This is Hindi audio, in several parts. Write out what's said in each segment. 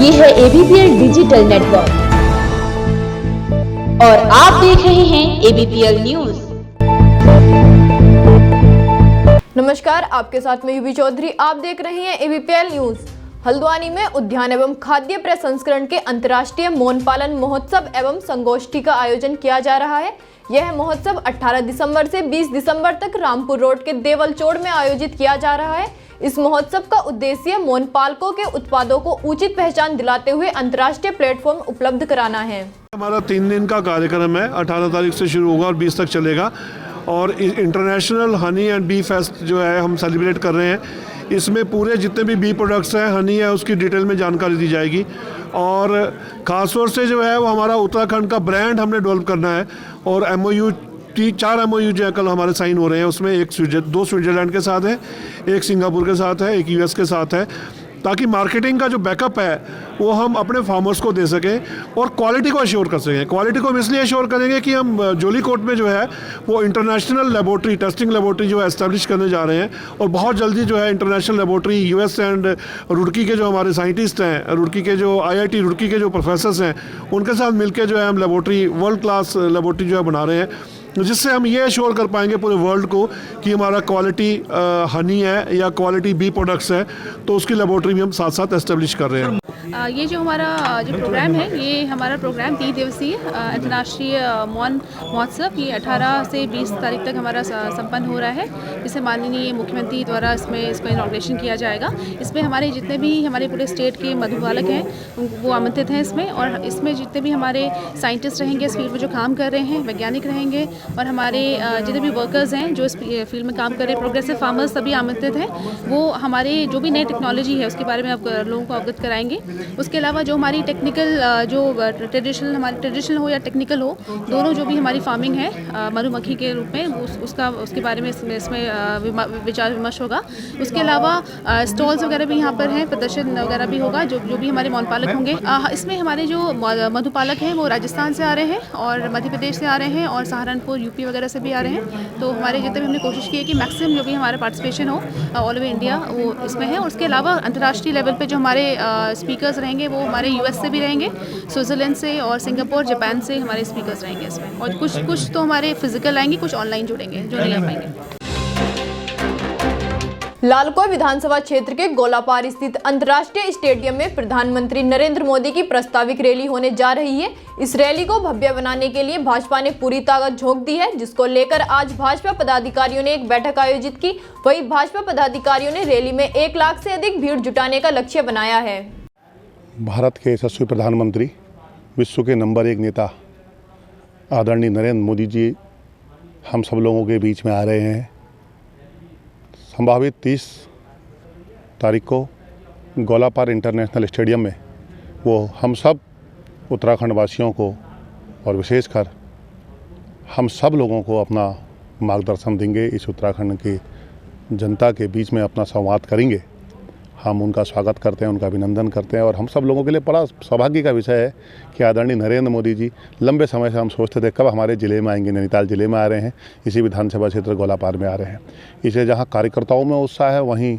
ये है ABPL डिजिटल नेटवर्क और आप देख रहे हैं ABPL न्यूज। नमस्कार, आपके साथ में यूवी चौधरी। आप देख रहे हैं ABPL न्यूज। हल्द्वानी में उद्यान एवं खाद्य प्रसंस्करण के अंतर्राष्ट्रीय मौन पालन महोत्सव एवं संगोष्ठी का आयोजन किया जा रहा है। यह महोत्सव 18 दिसंबर से 20 दिसंबर तक रामपुर रोड के देवल चौड़ में आयोजित किया जा रहा है। इस महोत्सव का उद्देश्य मौन पालकों के उत्पादों को उचित पहचान दिलाते हुए अंतर्राष्ट्रीय प्लेटफॉर्म उपलब्ध कराना है। हमारा 3 दिन का कार्यक्रम है, 18 तारीख से शुरू होगा और 20 तक चलेगा। और international honey and bee fest जो है हम सेलिब्रेट कर रहे हैं। इसमें पूरे जितने भी बी प्रोडक्ट्स हैं, हनी है, उसकी डिटेल में जानकारी दी जाएगी। और ख़ास तौर से जो है वो हमारा उत्तराखंड का ब्रांड हमने डेवलप करना है। और MOU 4 MOU जो है कल हमारे साइन हो रहे हैं। उसमें 2 स्विट्जरलैंड के साथ है, 1 सिंगापुर के साथ है, 1 US के साथ है, ताकि मार्केटिंग का जो बैकअप है वो हम अपने फार्मर्स को दे सकें और क्वालिटी को अश्योर कर सकें। क्वालिटी को हम इसलिए अश्योर करेंगे कि हम जोलीकोट में जो है वो इंटरनेशनल लेबोरेटरी, टेस्टिंग लेबोरेटरी जो है एस्टेब्लिश करने जा रहे हैं। और बहुत जल्दी जो है international laboratory US and Roorkee के जो हमारे साइंटिस्ट हैं, रुड़की के जो IIT रुड़की के जो प्रोफेसर्स हैं, उनके साथ मिलकर जो है हम लेबोरेटरी, वर्ल्ड क्लास लेबोरेटरी जो है बना रहे हैं, जिससे हम ये अश्योर कर पाएंगे पूरे वर्ल्ड को कि हमारा क्वालिटी हनी है या क्वालिटी बी प्रोडक्ट्स है, तो उसकी लेबोरेटरी भी हम साथ साथ एस्टेब्लिश कर रहे हैं। ये जो हमारा प्रोग्राम है, ये हमारा प्रोग्राम 3 दिवसीय अंतर्राष्ट्रीय मौन महोत्सव ये 18 से 20 तारीख तक हमारा संपन्न हो रहा है। जिसे माननीय मुख्यमंत्री द्वारा इसको इनॉग्रेशन किया जाएगा। इसमें हमारे जितने भी हमारे पूरे स्टेट के मधुपालक हैं वो आमंत्रित हैं इसमें। और इसमें जितने भी हमारे साइंटिस्ट रहेंगे, इस फील्ड में जो काम कर रहे हैं, वैज्ञानिक रहेंगे, और हमारे जितने भी वर्कर्स हैं जो इस फील्ड में काम कर रहे हैं, प्रोग्रेसिव फार्मर्स सभी आमंत्रित हैं। वो हमारे जो भी नई टेक्नोलॉजी है उसके बारे में आप लोगों को अवगत कराएंगे। उसके अलावा जो हमारी टेक्निकल जो ट्रेडिशनल हो या टेक्निकल हो, दोनों जो भी हमारी फार्मिंग है मधुमक्खी के रूप में, उसके बारे में इसमें विचार विमर्श होगा। उसके अलावा स्टॉल्स वगैरह भी यहाँ पर हैं, प्रदर्शन वगैरह भी होगा। जो भी हमारे मौन पालक होंगे, इसमें हमारे जो मधुपालक हैं वो राजस्थान से आ रहे हैं और मध्य प्रदेश से आ रहे हैं और सहारनपुर UP वगैरह से भी आ रहे हैं। तो हमारे जितने भी हमने कोशिश की है कि मैक्सिमम जो भी हमारा पार्टिसिपेशन हो ऑल ओवर इंडिया वो इसमें है। और उसके अलावा अंतर्राष्ट्रीय लेवल पे जो हमारे स्पीकर्स रहेंगे वो हमारे US से भी रहेंगे, स्विट्जरलैंड से और सिंगापुर, जापान से हमारे स्पीकर्स रहेंगे इसमें। और कुछ तो हमारे फिजिकल आएंगे, कुछ ऑनलाइन जुड़ेंगे जो नहीं आ पाएंगे। लालकोट विधानसभा क्षेत्र के गोलापार स्थित अंतर्राष्ट्रीय स्टेडियम में प्रधानमंत्री नरेंद्र मोदी की प्रस्तावित रैली होने जा रही है। इस रैली को भव्य बनाने के लिए भाजपा ने पूरी ताकत झोंक दी है, जिसको लेकर आज भाजपा पदाधिकारियों ने एक बैठक आयोजित की। वहीं भाजपा पदाधिकारियों ने रैली में 1 लाख से अधिक भीड़ जुटाने का लक्ष्य बनाया है। भारत के यशस्वी प्रधानमंत्री, विश्व के नंबर 1 नेता आदरणीय नरेंद्र मोदी जी हम सब लोगों के बीच में आ रहे हैं। संभावित 30 तारीख को गोलापार इंटरनेशनल स्टेडियम में वो हम सब उत्तराखंड वासियों को और विशेषकर हम सब लोगों को अपना मार्गदर्शन देंगे। इस उत्तराखंड की जनता के बीच में अपना संवाद करेंगे। हम उनका स्वागत करते हैं, उनका अभिनंदन करते हैं। और हम सब लोगों के लिए बड़ा सौभाग्य का विषय है कि आदरणीय नरेंद्र मोदी जी लंबे समय से हम सोचते थे कब हमारे ज़िले में आएंगे। नैनीताल ज़िले में आ रहे हैं, इसी विधानसभा क्षेत्र गोलापार में आ रहे हैं। इसे जहां कार्यकर्ताओं में उत्साह है, वहीं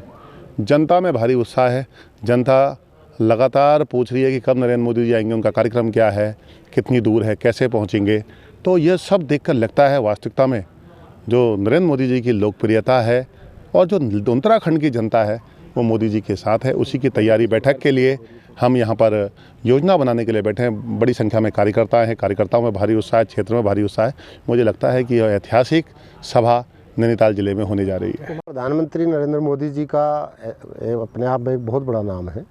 जनता में भारी उत्साह है। जनता लगातार पूछ रही है कि कब नरेंद्र मोदी जी आएंगे, उनका कार्यक्रम क्या है, कितनी दूर है, कैसे पहुँचेंगे। तो ये सब देख कर लगता है वास्तविकता में जो नरेंद्र मोदी जी की लोकप्रियता है और जो उत्तराखंड की जनता है वो मोदी जी के साथ है। उसी की तैयारी बैठक के लिए हम यहाँ पर योजना बनाने के लिए बैठे हैं। बड़ी संख्या में कार्यकर्ता हैं, कार्यकर्ताओं में भारी उत्साह है, क्षेत्र में भारी उत्साह है। मुझे लगता है कि यह ऐतिहासिक सभा नैनीताल जिले में होने जा रही है। प्रधानमंत्री नरेंद्र मोदी जी का अपने आप में एक बहुत बड़ा नाम है।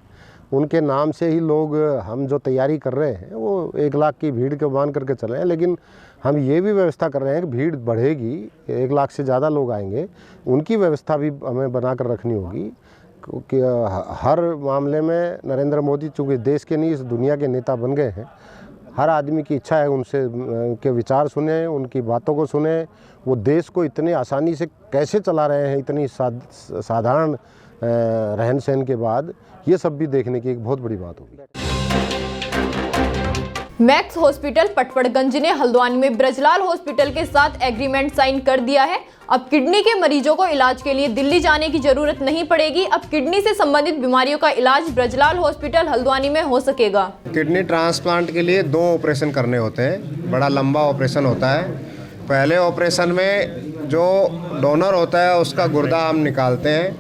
उनके नाम से ही लोग हम जो तैयारी कर रहे हैं वो 1 लाख की भीड़ को मान करके चल रहे हैं। लेकिन हम ये भी व्यवस्था कर रहे हैं कि भीड़ बढ़ेगी, 1 लाख से ज़्यादा लोग आएंगे, उनकी व्यवस्था भी हमें बना कर रखनी होगी। कि हर मामले में नरेंद्र मोदी चूँकि देश के नहीं इस दुनिया के नेता बन गए हैं, हर आदमी की इच्छा है उनसे के विचार सुने, उनकी बातों को सुने। वो देश को इतने आसानी से कैसे चला रहे हैं, इतनी साधारण रहन सहन के बाद, ये सब भी देखने की एक बहुत बड़ी बात होगी। मैक्स हॉस्पिटल पटपड़गंज ने हल्द्वानी में ब्रजलाल हॉस्पिटल के साथ एग्रीमेंट साइन कर दिया है। अब किडनी के मरीजों को इलाज के लिए दिल्ली जाने की जरूरत नहीं पड़ेगी। अब किडनी से संबंधित बीमारियों का इलाज ब्रजलाल हॉस्पिटल हल्द्वानी में हो सकेगा। किडनी ट्रांसप्लांट के लिए 2 ऑपरेशन करने होते हैं, बड़ा लंबा ऑपरेशन होता है। पहले ऑपरेशन में जो डोनर होता है उसका गुर्दा हम निकालते हैं,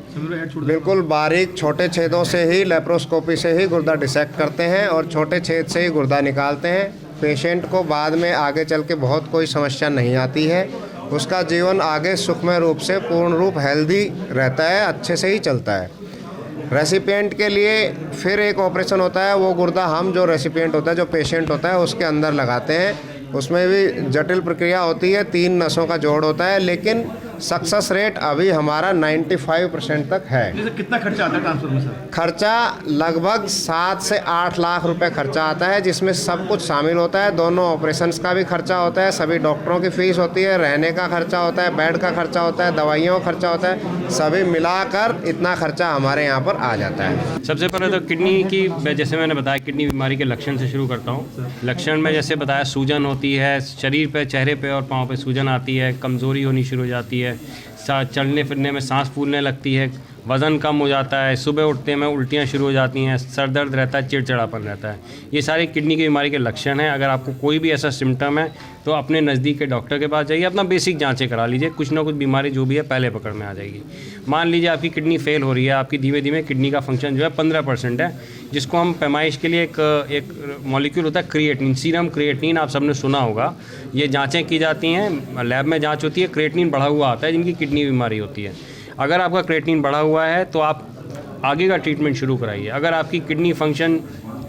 बिल्कुल बारीक छोटे छेदों से ही लेप्रोस्कोपी से ही गुर्दा डिसेक्ट करते हैं और छोटे छेद से ही गुर्दा निकालते हैं। पेशेंट को बाद में आगे चल के बहुत कोई समस्या नहीं आती है, उसका जीवन आगे सुखमय रूप से पूर्ण रूप हेल्दी रहता है, अच्छे से ही चलता है। रेसिपिएंट के लिए फिर एक ऑपरेशन होता है, वो गुर्दा हम जो रेसिपिएंट होता है, जो पेशेंट होता है उसके अंदर लगाते हैं। उसमें भी जटिल प्रक्रिया होती है, 3 नसों का जोड़ होता है, लेकिन सक्सेस रेट अभी हमारा 95% तक है। कितना खर्चा आता है ट्रांसफर में सर? खर्चा लगभग 7 से 8 लाख रुपए खर्चा आता है, जिसमें सब कुछ शामिल होता है। दोनों ऑपरेशंस का भी खर्चा होता है, सभी डॉक्टरों की फीस होती है, रहने का खर्चा होता है, बेड का खर्चा होता है, दवाइयों का खर्चा होता है, सभी मिलाकर इतना खर्चा हमारे यहाँ पर आ जाता है। सबसे पहले तो किडनी की, जैसे मैंने बताया, किडनी बीमारी के लक्षण से शुरू करता हूँ। लक्षण में जैसे बताया, सूजन होती है, शरीर पे, चेहरे पे और पाँव पे सूजन आती है, कमज़ोरी होनी शुरू हो जाती है, चलने फिरने में सांस फूलने लगती है, वज़न कम हो जाता है, सुबह उठते में उल्टियाँ शुरू हो जाती हैं, सर दर्द रहता है, चिड़चिड़ापन रहता है। ये सारे किडनी की बीमारी के लक्षण हैं। अगर आपको कोई भी ऐसा सिम्टम है तो अपने नज़दीक के डॉक्टर के पास जाइए, अपना बेसिक जांचें करा लीजिए। कुछ ना कुछ बीमारी जो भी है पहले पकड़ में आ जाएगी। मान लीजिए आपकी किडनी फेल हो रही है, आपकी धीमे धीमे किडनी का फंक्शन जो है 15% है, जिसको हम पैमाइश के लिए एक मॉलिक्यूल होता है क्रिएटिनिन, सीरम क्रिएटिनिन, आप सबने सुना होगा। ये जाँचें की जाती हैं, लैब में जाँच होती है, क्रिएटिनिन बढ़ा हुआ आता है जिनकी किडनी बीमारी होती है। अगर आपका क्रिएटिनिन बढ़ा हुआ है तो आप आगे का ट्रीटमेंट शुरू कराइए। अगर आपकी किडनी फंक्शन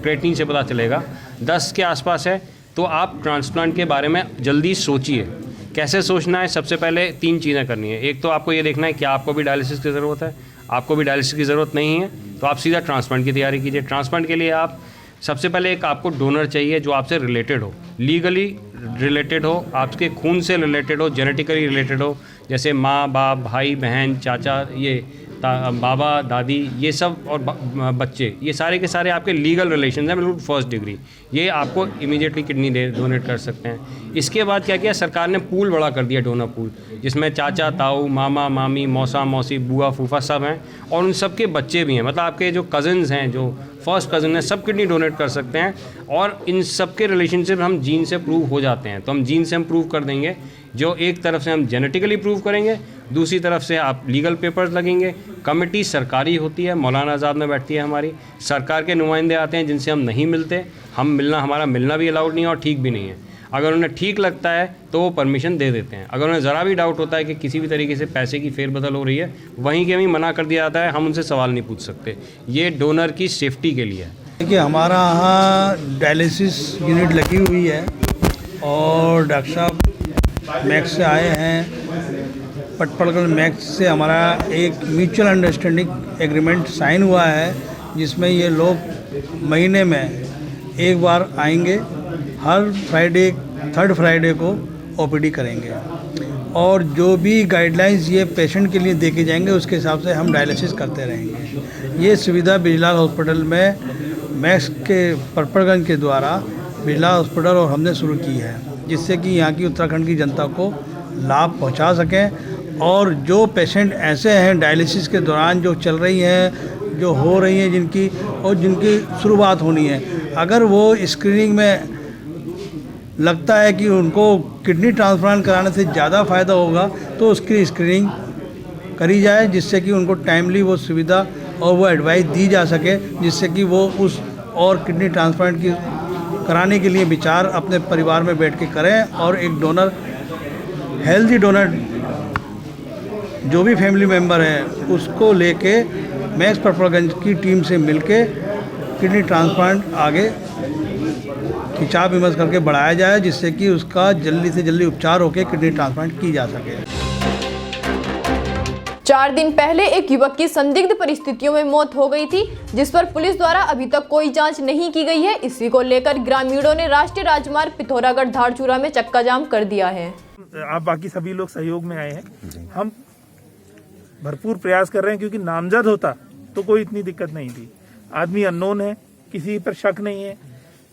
क्रिएटिनिन से पता चलेगा 10 के आसपास है तो आप ट्रांसप्लांट के बारे में जल्दी सोचिए। कैसे सोचना है? सबसे पहले 3 चीज़ें करनी है। एक तो आपको ये देखना है कि आपको भी डायलिसिस की ज़रूरत है। आपको भी डायलिसिस की ज़रूरत नहीं है तो आप सीधा ट्रांसप्लांट की तैयारी कीजिए। ट्रांसप्लांट के लिए आप सबसे पहले एक आपको डोनर चाहिए जो आपसे रिलेटेड हो, लीगली रिलेटेड हो, आपके खून से रिलेटेड हो, जेनेटिकली रिलेटेड हो, जैसे माँ बाप, भाई बहन, चाचा, ये बाबा दादी, ये सब और बच्चे, ये सारे के सारे आपके लीगल रिलेशन हैं, बिल्कुल फर्स्ट डिग्री। ये आपको इमीडिएटली किडनी डोनेट कर सकते हैं। इसके बाद क्या किया, सरकार ने पूल बड़ा कर दिया, डोनर पूल, जिसमें चाचा ताऊ, मामा मामी, मौसा मौसी, बुआ फूफा सब हैं और उन सब के बच्चे भी हैं। मतलब आपके जो कज़न्स हैं, जो फर्स्ट कज़न है, सब किडनी डोनेट कर सकते हैं। और इन सब के रिलेशनशिप हम जीन से प्रूव हो जाते हैं, तो हम जीन से हम प्रूव कर देंगे। जो एक तरफ से हम जेनेटिकली प्रूव करेंगे, दूसरी तरफ से आप लीगल पेपर्स लगेंगे। कमेटी सरकारी होती है, मौलाना आज़ाद में बैठती है हमारी, सरकार के नुमाइंदे आते हैं जिनसे हम नहीं मिलते। हमारा मिलना भी अलाउड नहीं है और ठीक भी नहीं है। अगर उन्हें ठीक लगता है तो वो परमिशन दे देते हैं। अगर उन्हें ज़रा भी डाउट होता है कि किसी भी तरीके से पैसे की फेरबदल हो रही है, वहीं के वहीं मना कर दिया जाता है, हम उनसे सवाल नहीं पूछ सकते। ये डोनर की सेफ्टी के लिए है। देखिए, हमारा यहाँ डायलिसिस यूनिट लगी हुई है और डॉक्टर साहब मैक्स से आए हैं। पटपड़गंज मैक्स से हमारा एक म्यूचुअल अंडरस्टैंडिंग एग्रीमेंट साइन हुआ है, जिसमें ये लोग महीने में एक बार आएंगे, हर फ्राइडे, 3rd फ्राइडे को ओपीडी करेंगे और जो भी गाइडलाइंस ये पेशेंट के लिए देके जाएंगे उसके हिसाब से हम डायलिसिस करते रहेंगे। ये सुविधा ब्रजलाल हॉस्पिटल में मैक्स के पटपड़गंज के द्वारा ब्रजलाल हॉस्पिटल और हमने शुरू की है, जिससे कि यहाँ की उत्तराखंड की जनता को लाभ पहुँचा सकें। और जो पेशेंट ऐसे हैं डायलिसिस के दौरान जो चल रही हैं, जो हो रही हैं, जिनकी शुरुआत होनी है, अगर वो स्क्रीनिंग में लगता है कि उनको किडनी ट्रांसप्लांट कराने से ज़्यादा फ़ायदा होगा तो उसकी स्क्रीनिंग करी जाए, जिससे कि उनको टाइमली वो सुविधा और वो एडवाइस दी जा सके, जिससे कि वो उस और किडनी ट्रांसप्लांट की कराने के लिए विचार अपने परिवार में बैठ के करें। और एक डोनर, हेल्दी डोनर जो भी फैमिली मेम्बर है उसको लेके मैक्स पटपड़गंज की टीम से मिलके किडनी ट्रांसप्लांट आगे खिंचाव विमर्श करके बढ़ाया जाए, जिससे कि उसका जल्दी से जल्दी उपचार होकर किडनी ट्रांसप्लांट की जा सके। 4 दिन पहले एक युवक की संदिग्ध परिस्थितियों में मौत हो गई थी, जिस पर पुलिस द्वारा अभी तक कोई जांच नहीं की गई है। इसी को लेकर ग्रामीणों ने राष्ट्रीय राजमार्ग पिथौरागढ़ धारचूरा में चक्का जाम कर दिया है। आप बाकी सभी लोग सहयोग में आए हैं, हम भरपूर प्रयास कर रहे हैं, क्योंकि नामजद होता तो कोई इतनी दिक्कत नहीं थी। आदमी अननोन है, किसी पर शक नहीं है,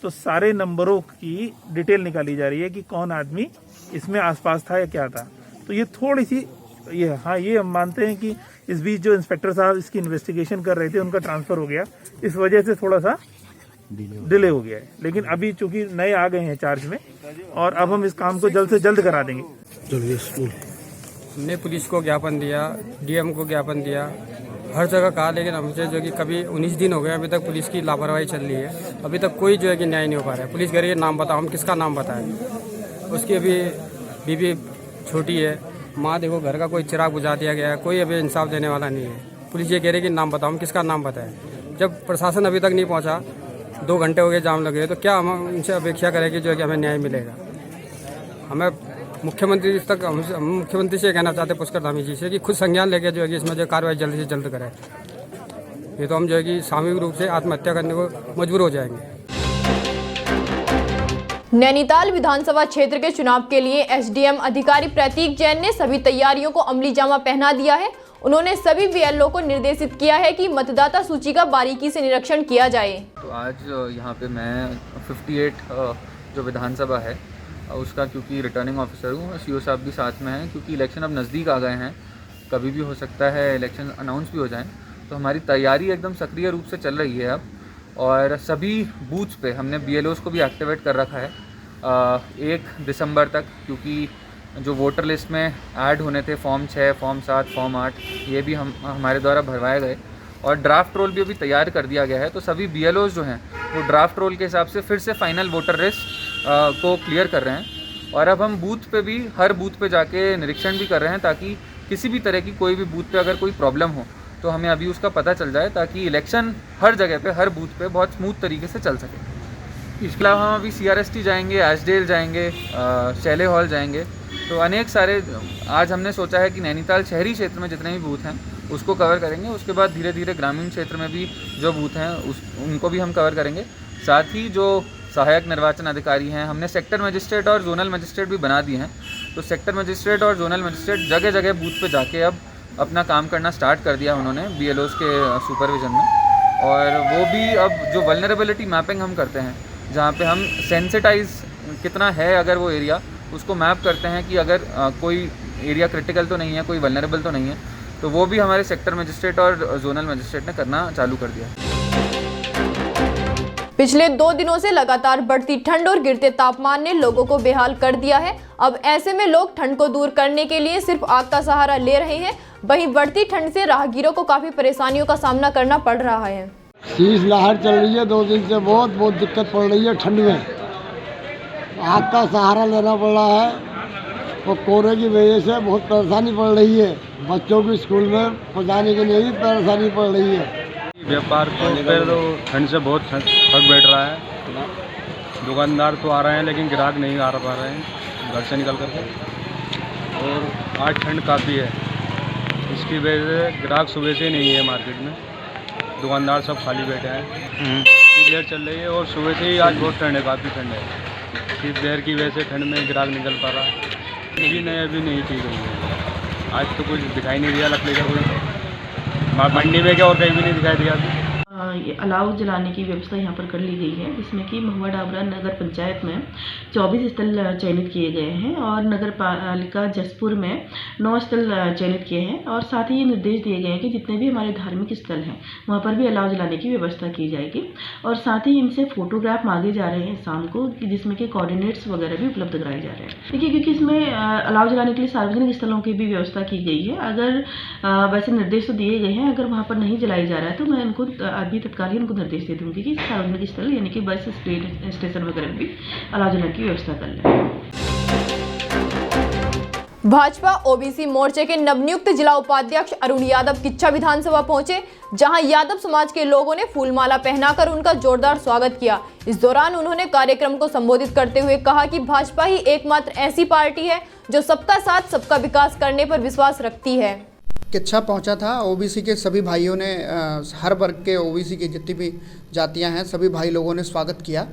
तो सारे नंबरों की डिटेल निकाली जा रही है कि कौन आदमी इसमें आसपास था या क्या था। तो ये थोड़ी सी ये हम मानते हैं कि इस बीच जो इंस्पेक्टर साहब इसकी इन्वेस्टिगेशन कर रहे थे उनका ट्रांसफ़र हो गया, इस वजह से थोड़ा सा डिले हो गया है। लेकिन अभी चूंकि नए आ गए हैं चार्ज में, और अब हम इस काम को जल्द से जल्द करा देंगे। हमने पुलिस को ज्ञापन दिया, डीएम को ज्ञापन दिया, हर जगह कहा, लेकिन हमसे जो कि कभी 19 दिन हो गए अभी तक पुलिस की लापरवाही चल रही है। अभी तक कोई जो है कि न्याय नहीं हो पा रहा है। पुलिस कह रही है नाम बताओ, हम किसका नाम बताएं? उसकी अभी बीबी छोटी है, माँ देखो घर का कोई चिराग बुझा दिया गया है, कोई अभी इंसाफ देने वाला नहीं है। पुलिस ये कह रही है कि नाम बताओ, हम किसका नाम बताएं? जब प्रशासन अभी तक नहीं पहुँचा, 2 घंटे हो गए जाम लगे, तो क्या हम उनसे अपेक्षा करें कि जो है कि हमें न्याय मिलेगा? हमें मुख्यमंत्री तक हम मुख्यमंत्री से कहना चाहते हैं, पुष्कर धामी जी से, कि खुद संज्ञान लेके जो है कि इसमें जो कार्रवाई जल्द से जल्द करें। ये तो हम जो है कि सामूहिक रूप से आत्महत्या करने को मजबूर हो जाएंगे। नैनीताल विधानसभा क्षेत्र के चुनाव के लिए एसडीएम अधिकारी प्रतीक जैन ने सभी तैयारियों को अमली जामा पहना दिया है। उन्होंने सभी बीएलओ को निर्देशित किया है कि मतदाता सूची का बारीकी से निरीक्षण किया जाए। तो आज यहाँ पे मैं 58 जो विधानसभा है उसका, क्योंकि रिटर्निंग ऑफिसर हूँ, सीओ साहब भी साथ में हैं, क्योंकि इलेक्शन अब नज़दीक आ गए हैं, कभी भी हो सकता है इलेक्शन अनाउंस भी हो जाए। तो हमारी तैयारी एकदम सक्रिय रूप से चल रही है अब, और सभी बूथ्स पे हमने बीएलओस को भी एक्टिवेट कर रखा है 1 दिसंबर तक, क्योंकि जो वोटर लिस्ट में ऐड होने थे फॉर्म 6, फॉर्म 7, फॉर्म 8, ये भी हमारे द्वारा भरवाए गए, और ड्राफ्ट रोल भी अभी तैयार कर दिया गया है। तो सभी बीएलओस जो हैं वो ड्राफ्ट रोल के हिसाब से फिर से फाइनल वोटर लिस्ट को क्लियर कर रहे हैं। और अब हम बूथ पे भी, हर बूथ पे जाके निरीक्षण भी कर रहे हैं, ताकि किसी भी तरह की कोई भी बूथ पे अगर कोई प्रॉब्लम हो तो हमें अभी उसका पता चल जाए, ताकि इलेक्शन हर जगह पे, हर बूथ पे बहुत स्मूथ तरीके से चल सके। इसके अलावा हम अभी CRST जाएंगे, एशडेल जाएंगे, शैले हॉल जाएंगे। तो अनेक सारे आज हमने सोचा है कि नैनीताल शहरी क्षेत्र में जितने भी बूथ हैं उसको कवर करेंगे। उसके बाद धीरे धीरे ग्रामीण क्षेत्र में भी जो बूथ हैं उनको भी हम कवर करेंगे। साथ ही जो सहायक निर्वाचन अधिकारी हैं, हमने सेक्टर मजिस्ट्रेट और जोनल मजिस्ट्रेट भी बना दिए हैं। तो सेक्टर मजिस्ट्रेट और जोनल मजिस्ट्रेट जगह जगह बूथ पे जाके अब अपना काम करना स्टार्ट कर दिया उन्होंने बीएलओस के सुपरविजन में। और वो भी अब जो वल्नरेबिलिटी मैपिंग हम करते हैं, जहाँ पे हम सेंसिटाइज कितना है अगर वो एरिया, उसको मैप करते हैं कि अगर कोई एरिया क्रिटिकल तो नहीं है, कोई वल्नरेबल तो नहीं है, तो वो भी हमारे सेक्टर मजिस्ट्रेट और जोनल मजिस्ट्रेट ने करना चालू कर दिया। पिछले 2 दिनों से लगातार बढ़ती ठंड और गिरते तापमान ने लोगों को बेहाल कर दिया है। अब ऐसे में लोग ठंड को दूर करने के लिए सिर्फ आग का सहारा ले रहे हैं। वहीं बढ़ती ठंड से राहगीरों को काफी परेशानियों का सामना करना पड़ रहा है। शीतलहर चल रही है 2 दिन से, बहुत दिक्कत पड़ रही है ठंड में। आग का सहारा लेना पड़ रहा है और कोहरे की वजह से बहुत परेशानी पड़ रही है। बच्चों को स्कूल में पहुँचाने के लिए भी परेशानी पड़ रही है। व्यापार पे तो ठंड से बहुत फर्क बैठ रहा है। दुकानदार तो आ रहे हैं लेकिन ग्राहक नहीं आ पा रहे हैं घर से निकल करके, और आज ठंड काफ़ी है, इसकी वजह से ग्राहक सुबह से नहीं है मार्केट में। दुकानदार सब खाली बैठे हैं। शीतलहर चल रही है और सुबह से ही आज बहुत ठंड है, काफ़ी ठंड है। शीतलहर की वजह से ठंड में ग्राहक निकल पा रहा है। जी नहीं, अभी नहीं ठीक है। आज तो कुछ दिखाई नहीं दिया लकड़ी का कोई, मंडी में क्या और कहीं भी नहीं दिखाई दिया। अलाव जलाने की व्यवस्था यहाँ पर कर ली गई है, जिसमें कि महुआ डाबरा नगर पंचायत में 24 स्थल चयनित किए गए हैं और नगर पालिका जसपुर में 9 स्थल चयनित किए हैं। और साथ ही ये निर्देश दिए गए हैं कि जितने भी हमारे धार्मिक स्थल हैं वहाँ पर भी अलाव जलाने की व्यवस्था की जाएगी। और साथ ही इनसे फोटोग्राफ मांगे जा रहे हैं शाम को, जिसमें कि कोऑर्डिनेट्स वगैरह भी उपलब्ध कराए जा रहे हैं। देखिए, क्योंकि इसमें अलाव जलाने के लिए सार्वजनिक स्थलों की भी व्यवस्था की गई है। अगर वैसे निर्देश तो दिए गए हैं, अगर वहाँ पर नहीं जलाई जा रहा है तो मैं उनको अभी तत्काल ही उनको निर्देश दे दूंगी कि सार्वजनिक स्थल यानी कि बस स्टेशन वगैरह भी अलाव जलाने की व्यवस्था कर लें। भाजपा ओबीसी मोर्चे के नवनियुक्त जिला उपाध्यक्ष अरुण यादव किच्छा विधानसभा पहुंचे, जहां यादव समाज के लोगों ने फूलमाला पहनाकर उनका जोरदार स्वागत किया। इस दौरान उन्होंने कार्यक्रम को संबोधित करते हुए कहा कि भाजपा ही एकमात्र ऐसी पार्टी है जो सबका साथ सबका विकास करने पर विश्वास रखती है। किच्छा पहुंचा था। ओबीसी के सभी भाइयों ने, हर वर्ग के ओबीसी की जितनी भी जातियां हैं सभी भाई लोगों ने स्वागत किया।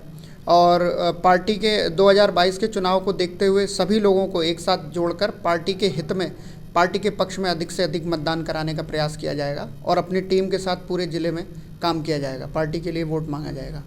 और पार्टी के 2022 के चुनाव को देखते हुए सभी लोगों को एक साथ जोड़कर पार्टी के हित में, पार्टी के पक्ष में अधिक से अधिक मतदान कराने का प्रयास किया जाएगा और अपनी टीम के साथ पूरे ज़िले में काम किया जाएगा। पार्टी के लिए वोट मांगा जाएगा।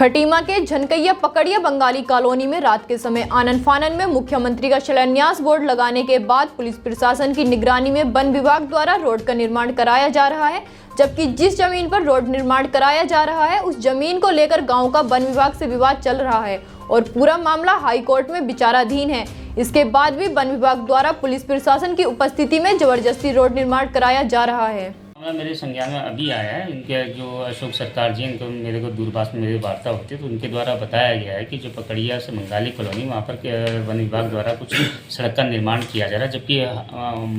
खटीमा के झनकैया पकड़िया बंगाली कॉलोनी में रात के समय आनन फानन में मुख्यमंत्री का शिलान्यास बोर्ड लगाने के बाद पुलिस प्रशासन की निगरानी में वन विभाग द्वारा रोड का निर्माण कराया जा रहा है, जबकि जिस जमीन पर रोड निर्माण कराया जा रहा है उस जमीन को लेकर गांव का वन विभाग से विवाद चल रहा है और पूरा मामला हाई कोर्ट में विचाराधीन है। इसके बाद भी वन विभाग द्वारा पुलिस प्रशासन की उपस्थिति में जबरदस्ती रोड निर्माण कराया जा रहा है। मेरे संज्ञान में अभी आया है, इनके जो अशोक सरकार जी इनको मेरे को दूरभाष में मेरी वार्ता होती है तो उनके द्वारा बताया गया है कि जो पकड़िया से बंगाली कॉलोनी वहाँ पर वन विभाग द्वारा कुछ सड़क का निर्माण किया जा रहा है, जबकि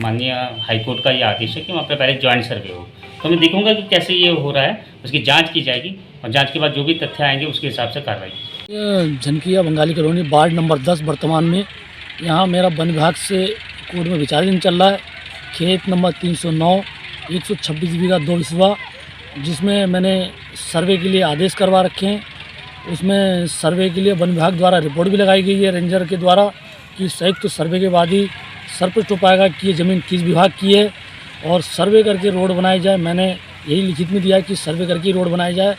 माननीय हाईकोर्ट का ये आदेश है कि वहाँ पर पहले जॉइंट सर्वे हो। तो मैं देखूँगा कि कैसे ये हो रहा है, उसकी जाँच की जाएगी और जाँच के बाद जो भी तथ्य आएंगे उसके हिसाब से कार्रवाई की। झनकिया बंगाली कॉलोनी वार्ड नंबर 10 वर्तमान में यहाँ मेरा वन विभाग से कोर्ट में विचाराधीन चल रहा है। खेत नंबर 309 126 बीघा 2 बिस्वा, जिसमें मैंने सर्वे के लिए आदेश करवा रखे हैं। उसमें सर्वे के लिए वन विभाग द्वारा रिपोर्ट भी लगाई गई है रेंजर के द्वारा कि संयुक्त सर्वे के बाद ही स्पष्ट हो पाएगा कि ये ज़मीन किस विभाग की है और सर्वे करके रोड बनाई जाए। मैंने यही लिखित में दिया कि सर्वे करके रोड बनाई जाए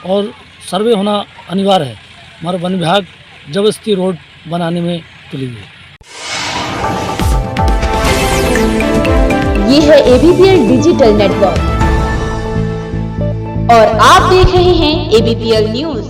और सर्वे होना अनिवार्य है। हमारा वन विभाग जबरदस्ती रोड बनाने में तुली हुई है। ये है ABPL डिजिटल नेटवर्क और आप देख रहे हैं ABPL न्यूज।